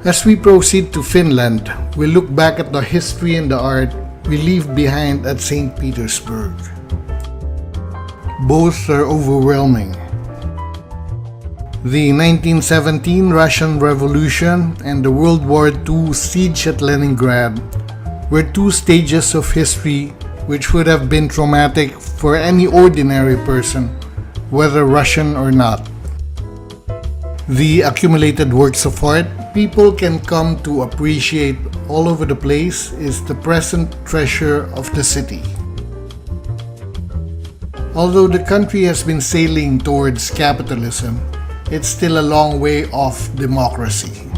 As we proceed to Finland, we look back at the history and the art we leave behind at St. Petersburg. Both are overwhelming. The 1917 Russian Revolution and the World War II siege at Leningrad were two stages of history which would have been traumatic for any ordinary person, whether Russian or not. The accumulated works of art people can come to appreciate all over the place is the present treasure of the city. Although the country has been sailing towards capitalism, it's still a long way off democracy.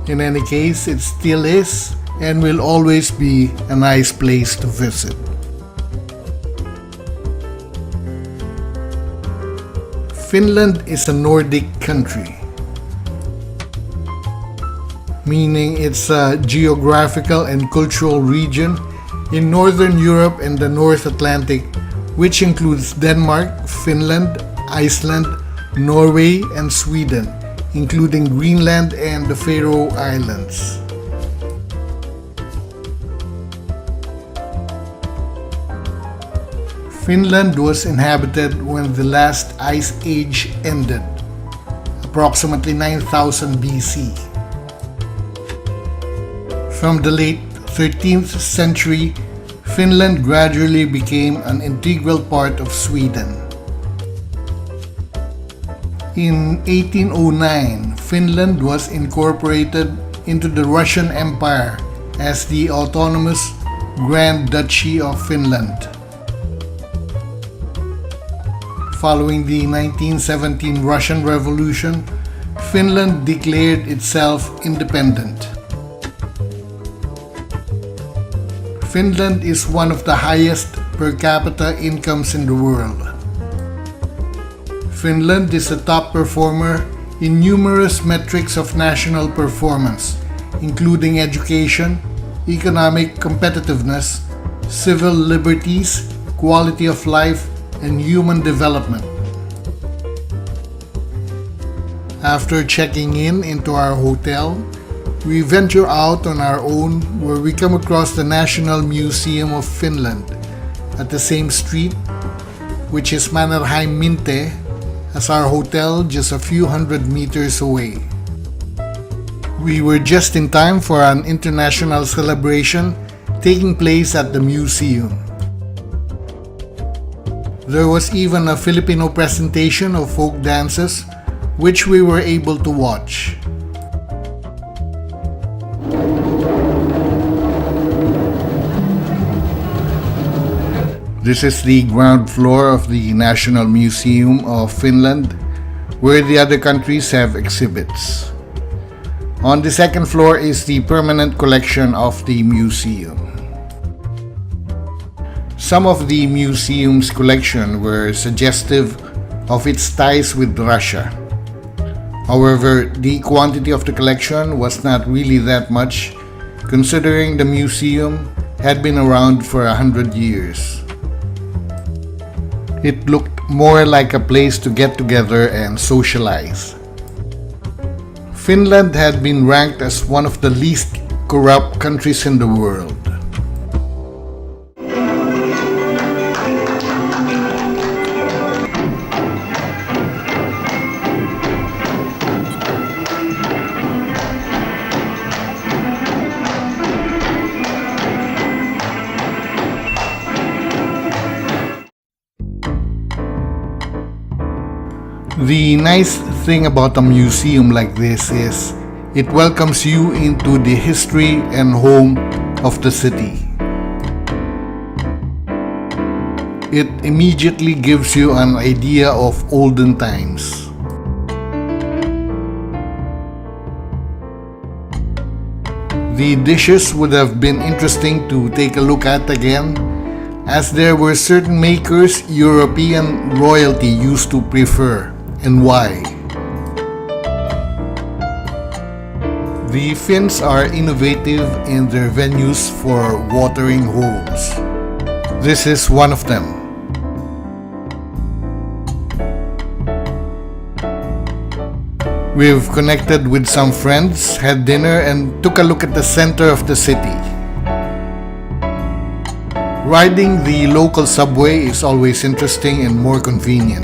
In any case, it still is and will always be a nice place to visit. Finland is a Nordic country, meaning it's a geographical and cultural region in Northern Europe and the North Atlantic, which includes Denmark, Finland, Iceland, Norway, and Sweden, including Greenland and the Faroe Islands. Finland was inhabited when the last ice age ended, approximately 9000 BC. From the late 13th century, Finland gradually became an integral part of Sweden. In 1809, Finland was incorporated into the Russian Empire as the autonomous Grand Duchy of Finland. Following the 1917 Russian Revolution, Finland declared itself independent. Finland is one of the highest per capita incomes in the world. Finland is a top performer in numerous metrics of national performance, including education, economic competitiveness, civil liberties, quality of life, and human development. After checking into our hotel, we venture out on our own where we come across the National Museum of Finland at the same street, which is Mannerheim-Minte, as our hotel just a few hundred meters away. We were just in time for an international celebration taking place at the museum. There was even a Filipino presentation of folk dances, which we were able to watch. This is the ground floor of the National Museum of Finland, where the other countries have exhibits. On the second floor is the permanent collection of the museum. Some of the museum's collection were suggestive of its ties with Russia. However, the quantity of the collection was not really that much, considering the museum had been around for 100 years. It looked more like a place to get together and socialize. Finland had been ranked as one of the least corrupt countries in the world. The nice thing about a museum like this is it welcomes you into the history and home of the city. It immediately gives you an idea of olden times. The dishes would have been interesting to take a look at again, as there were certain makers European royalty used to prefer, and why. The Finns are innovative in their venues for watering holes. This is one of them. We've connected with some friends, had dinner, and took a look at the center of the city. Riding the local subway is always interesting and more convenient.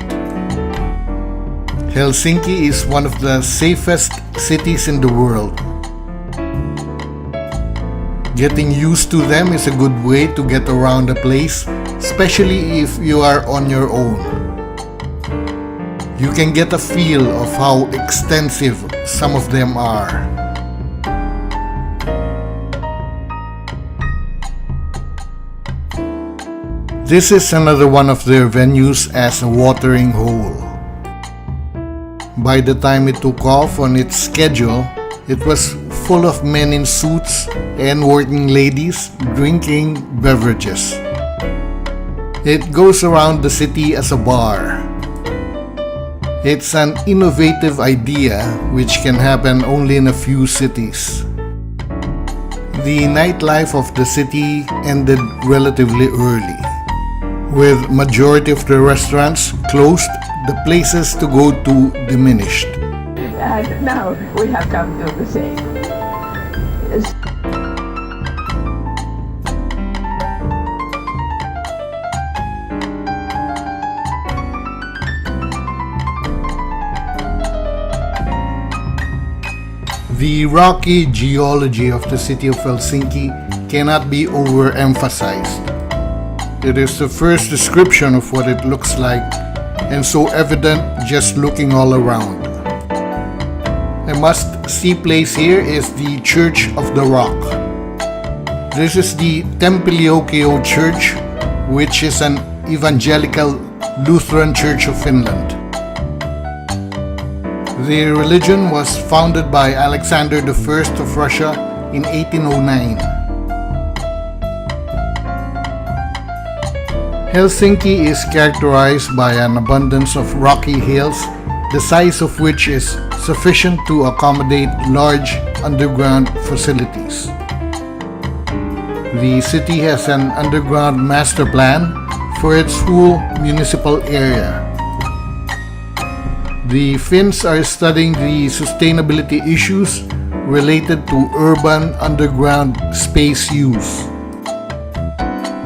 Helsinki is one of the safest cities in the world. Getting used to them is a good way to get around a place, especially if you are on your own. You can get a feel of how extensive some of them are. This is another one of their venues as a watering hole. By the time it took off on its schedule, it was full of men in suits and working ladies drinking beverages. It goes around the city as a bar. It's an innovative idea which can happen only in a few cities. The nightlife of the city ended relatively early. With majority of the restaurants closed, the places to go to diminished. And now we have come to the same. The rocky geology of the city of Helsinki cannot be overemphasized. It is the first description of what it looks like, and so evident just looking all around. A must-see place here is the Church of the Rock. This is the Tempileokio Church, which is an evangelical Lutheran church of Finland. The religion was founded by Alexander I of Russia in 1809. Helsinki is characterized by an abundance of rocky hills, the size of which is sufficient to accommodate large underground facilities. The city has an underground master plan for its whole municipal area. The Finns are studying the sustainability issues related to urban underground space use.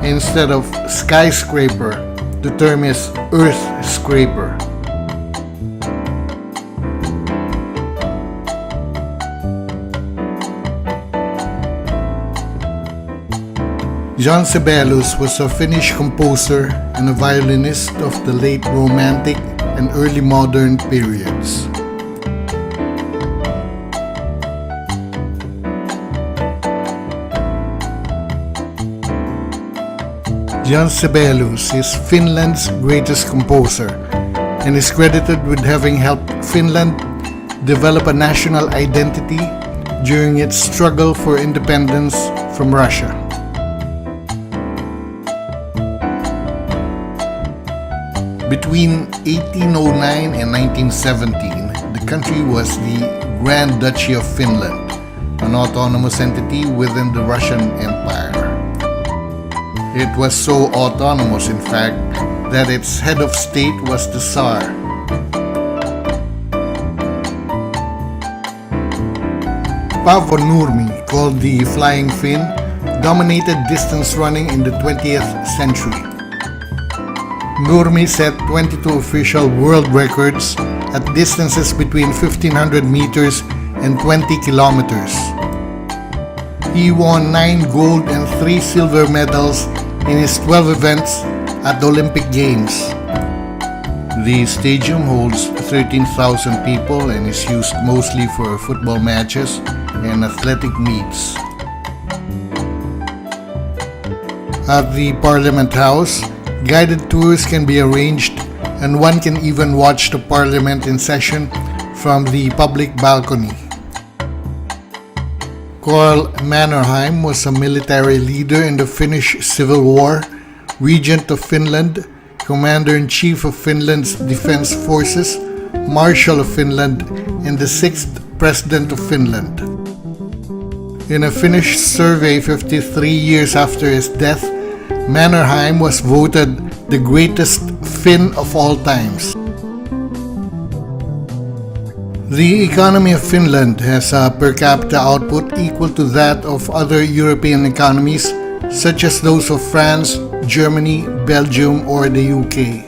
Instead of skyscraper, the term is earth scraper. John Sibelius was a Finnish composer and a violinist of the late Romantic and early modern periods. John Sibelius is Finland's greatest composer and is credited with having helped Finland develop a national identity during its struggle for independence from Russia. Between 1809 and 1917, the country was the Grand Duchy of Finland, an autonomous entity within the Russian Empire. It was so autonomous, in fact, that its head of state was the Tsar. Paavo Nurmi, called the Flying Finn, dominated distance running in the 20th century. Nurmi set 22 official world records at distances between 1500 meters and 20 kilometers. He won 9 gold and 3 silver medals in his 12 events at the Olympic Games. The stadium holds 13,000 people and is used mostly for football matches and athletic meets. At the Parliament House, guided tours can be arranged, and one can even watch the Parliament in session from the public balcony. Karl Mannerheim was a military leader in the Finnish Civil War, Regent of Finland, Commander-in-Chief of Finland's Defense Forces, Marshal of Finland, and the 6th President of Finland. In a Finnish survey 53 years after his death, Mannerheim was voted the greatest Finn of all times. The economy of Finland has a per capita output equal to that of other European economies, such as those of France, Germany, Belgium, or the UK.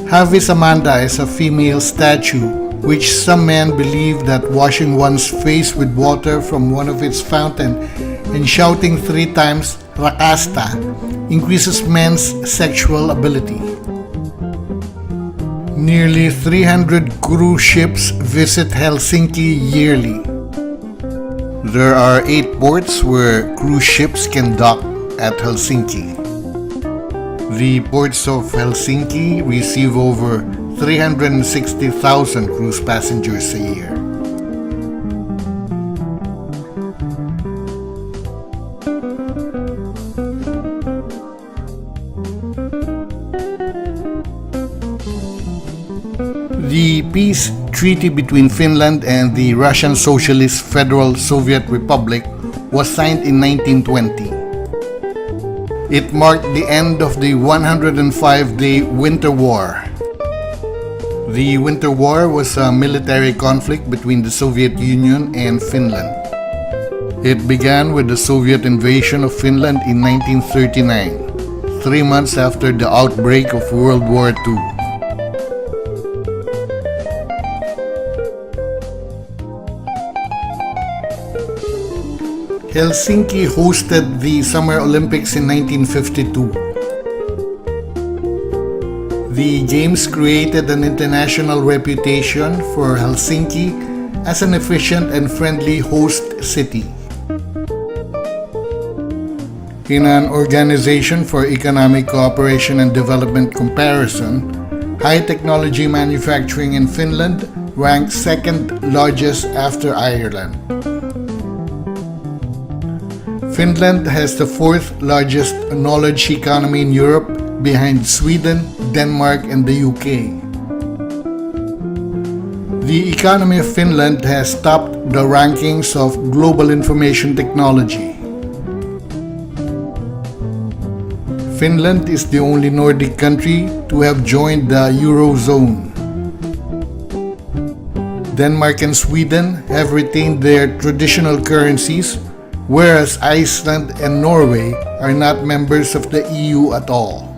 Havis Amanda is a female statue, which some men believe that washing one's face with water from one of its fountain and shouting 3 times "Rakasta" increases men's sexual ability. Nearly 300 cruise ships visit Helsinki yearly. There are 8 ports where cruise ships can dock at Helsinki. The ports of Helsinki receive over 360,000 cruise passengers a year. The peace treaty between Finland and the Russian Socialist Federal Soviet Republic was signed in 1920. It marked the end of the 105-day Winter War. The Winter War was a military conflict between the Soviet Union and Finland. It began with the Soviet invasion of Finland in 1939, 3 months after the outbreak of World War II. Helsinki hosted the Summer Olympics in 1952. The Games created an international reputation for Helsinki as an efficient and friendly host city. In an Organization for Economic Cooperation and Development comparison, high technology manufacturing in Finland ranked second largest after Ireland. Finland has the 4th largest knowledge economy in Europe, behind Sweden, Denmark, and the UK. The economy of Finland has topped the rankings of global information technology. Finland is the only Nordic country to have joined the Eurozone. Denmark and Sweden have retained their traditional currencies, whereas Iceland and Norway are not members of the EU at all.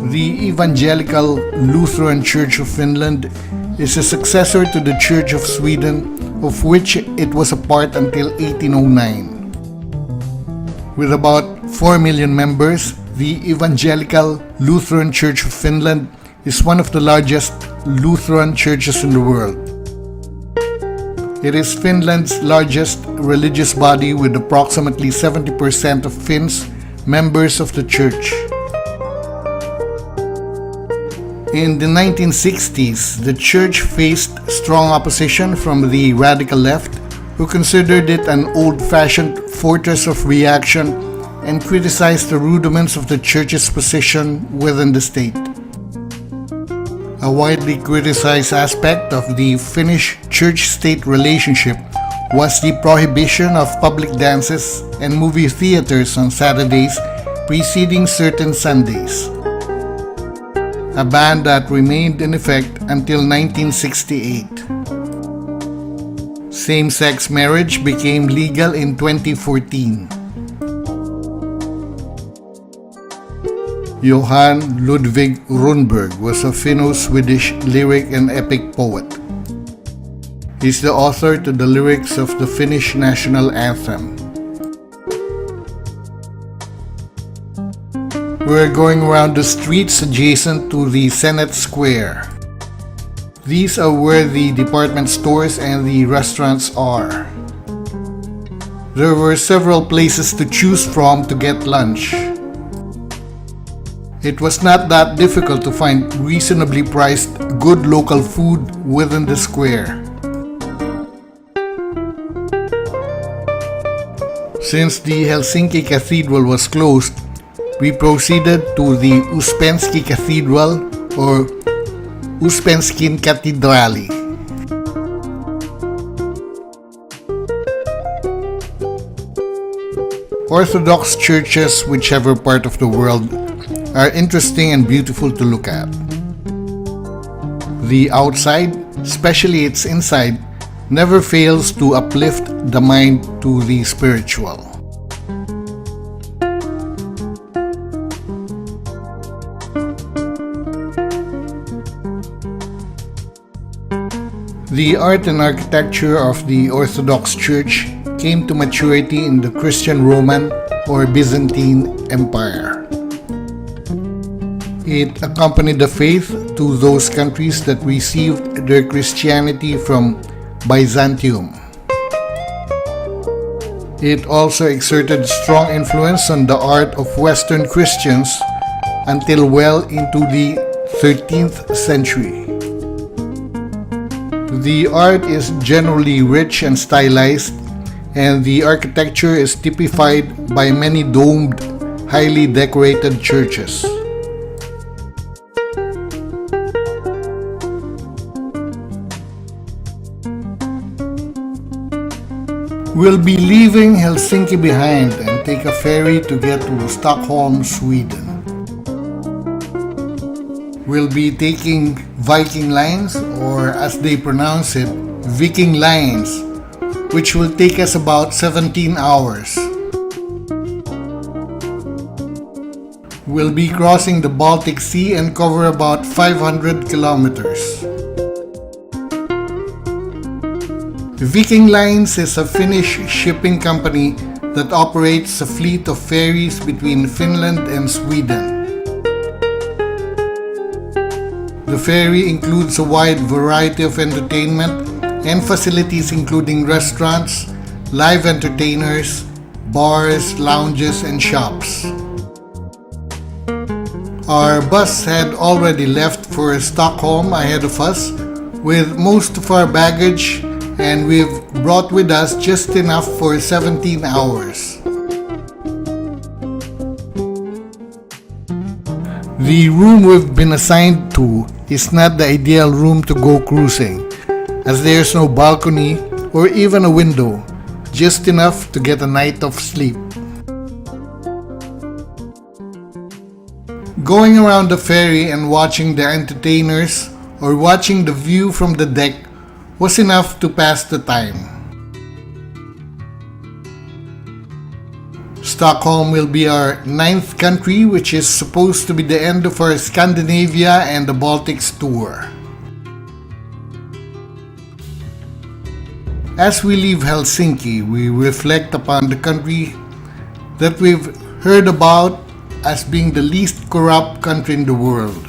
The Evangelical Lutheran Church of Finland is a successor to the Church of Sweden, of which it was a part until 1809. With about 4 million members, the Evangelical Lutheran Church of Finland is one of the largest Lutheran churches in the world. It is Finland's largest religious body, with approximately 70% of Finns members of the church. In the 1960s, the church faced strong opposition from the radical left, who considered it an old-fashioned fortress of reaction and criticized the rudiments of the church's position within the state. A widely criticized aspect of the Finnish church-state relationship was the prohibition of public dances and movie theaters on Saturdays preceding certain Sundays, a ban that remained in effect until 1968. Same-sex marriage became legal in 2014. Johann Ludwig Runeberg was a Finno-Swedish lyric and epic poet. He's the author to the lyrics of the Finnish national anthem. We're going around the streets adjacent to the Senate Square. These are where the department stores and the restaurants are. There were several places to choose from to get lunch. It was not that difficult to find reasonably priced, good local food within the square. Since the Helsinki Cathedral was closed, we proceeded to the Uspensky Cathedral or Uspenskin Katedrali. Orthodox churches, whichever part of the world, are interesting and beautiful to look at. The outside, especially its inside, never fails to uplift the mind to the spiritual. The art and architecture of the Orthodox Church came to maturity in the Christian Roman or Byzantine Empire. It accompanied the faith to those countries that received their Christianity from Byzantium. It also exerted strong influence on the art of Western Christians until well into the 13th century. The art is generally rich and stylized, and the architecture is typified by many domed, highly decorated churches. We'll be leaving Helsinki behind and take a ferry to get to Stockholm, Sweden. We'll be taking Viking lines, or as they pronounce it, Viking lines, which will take us about 17 hours. We'll be crossing the Baltic Sea and cover about 500 kilometers. Viking Lines is a Finnish shipping company that operates a fleet of ferries between Finland and Sweden. The ferry includes a wide variety of entertainment and facilities including restaurants, live entertainers, bars, lounges, and shops. Our bus had already left for Stockholm ahead of us with most of our baggage, and we've brought with us just enough for 17 hours. The room we've been assigned to is not the ideal room to go cruising, as there's no balcony or even a window, just enough to get a night of sleep. Going around the ferry and watching the entertainers or watching the view from the deck was enough to pass the time. Stockholm will be our 9th country, which is supposed to be the end of our Scandinavia and the Baltics tour. As we leave Helsinki, we reflect upon the country that we've heard about as being the least corrupt country in the world.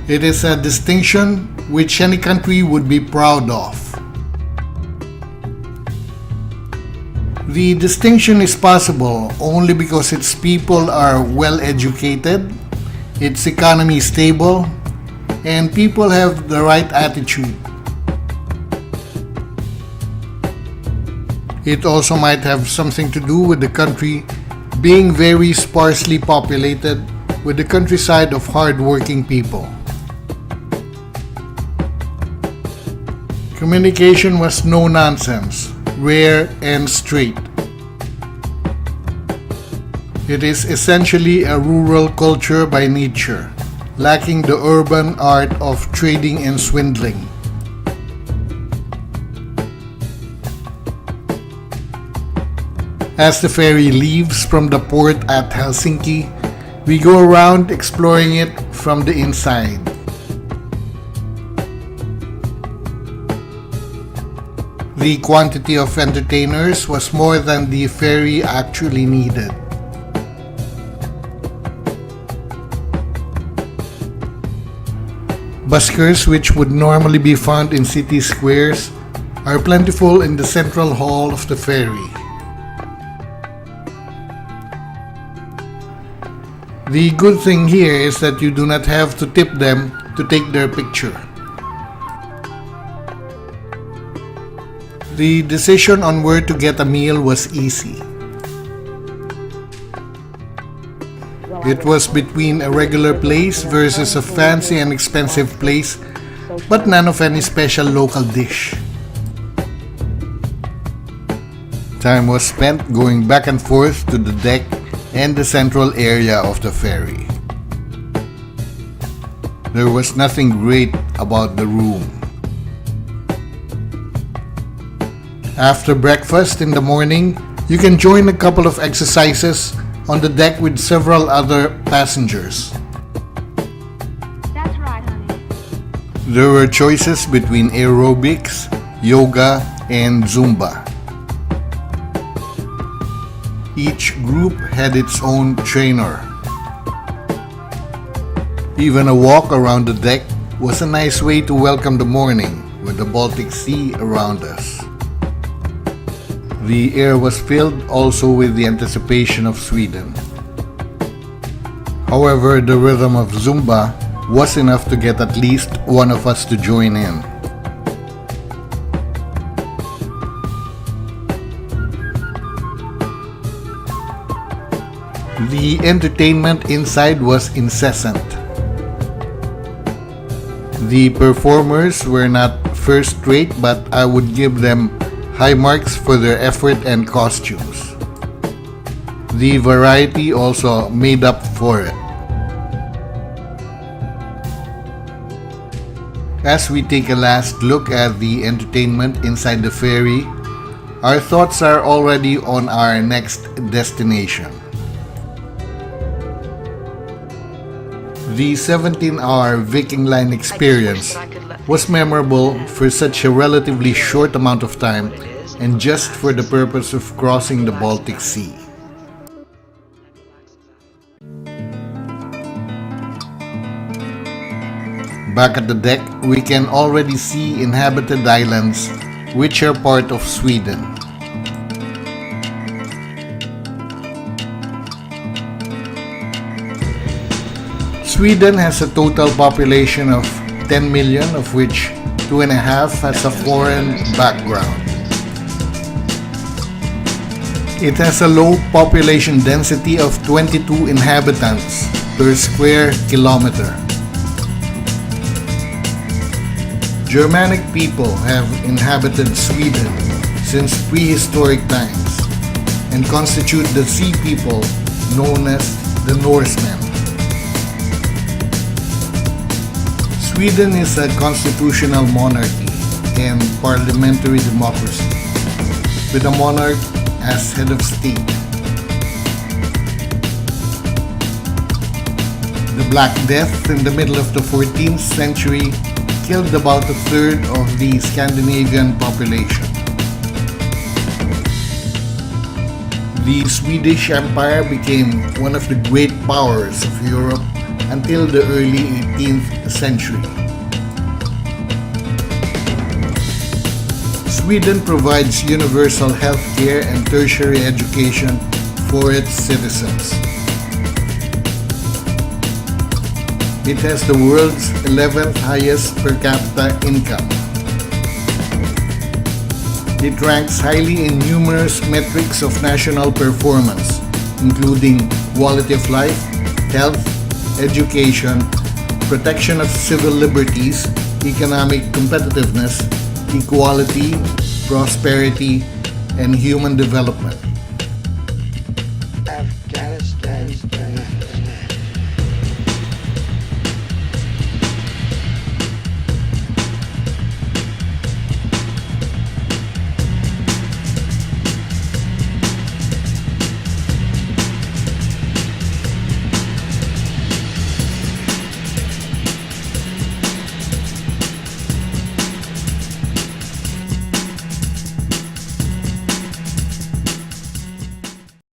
It is a distinction which any country would be proud of. The distinction is possible only because its people are well educated, its economy is stable, and people have the right attitude. It also might have something to do with the country being very sparsely populated with the countryside of hard-working people. Communication was no nonsense, rare and straight. It is essentially a rural culture by nature, lacking the urban art of trading and swindling. As the ferry leaves from the port at Helsinki, we go around exploring it from the inside. The quantity of entertainers was more than the ferry actually needed. Buskers, which would normally be found in city squares, are plentiful in the central hall of the ferry. The good thing here is that you do not have to tip them to take their picture. The decision on where to get a meal was easy. It was between a regular place versus a fancy and expensive place, but none of any special local dish. Time was spent going back and forth to the deck and the central area of the ferry. There was nothing great about the room. After breakfast in the morning, you can join a couple of exercises on the deck with several other passengers. That's right, honey. There were choices between aerobics, yoga, and Zumba. Each group had its own trainer. Even a walk around the deck was a nice way to welcome the morning with the Baltic Sea around us. The air was filled also with the anticipation of Sweden. However, the rhythm of Zumba was enough to get at least one of us to join in. The entertainment inside was incessant. The performers were not first-rate, but I would give them high marks for their effort and costumes. The variety also made up for it. As we take a last look at the entertainment inside the ferry, our thoughts are already on our next destination. The 17-hour Viking Line experience was memorable for such a relatively short amount of time and just for the purpose of crossing the Baltic Sea. Back at the deck, we can already see inhabited islands which are part of Sweden. Sweden has a total population of 10 million, of which 2.5 has a foreign background. It has a low population density of 22 inhabitants per square kilometer. Germanic people have inhabited Sweden since prehistoric times and constitute the sea people known as the Norsemen. Sweden is a constitutional monarchy and parliamentary democracy, with a monarch as head of state. The Black Death in the middle of the 14th century killed about a third of the Scandinavian population. The Swedish Empire became one of the great powers of Europe until the early 18th century. Sweden provides universal health care and tertiary education for its citizens. It has the world's 11th highest per capita income. It ranks highly in numerous metrics of national performance, including quality of life, health, education, protection of civil liberties, economic competitiveness, equality, prosperity, and human development.